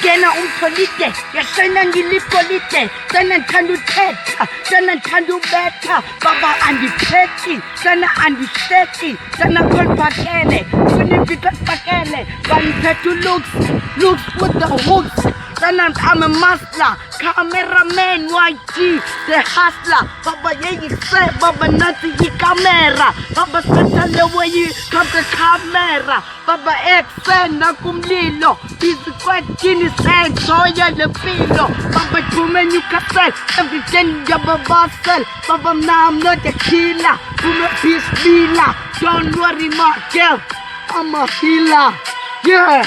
ungena umtholide yashayina ngilipolide sana ngithanda uthetha sana ngithanda ubetha baba andiphethi sana andihleki sana kholibhakele kunibhikabhakele baniphethe looks with the hooks sana I'm a master cameraman YG the hustler baba yeyikse baba nathi ikamera baba sithanda weyi kambe camera baba eksena kumlilo isikwetini senzoya lempilo baba dume Newcastle everything yababasel baba I'm not a killer dume peace dealer don't worry my girl I'm a healer yeah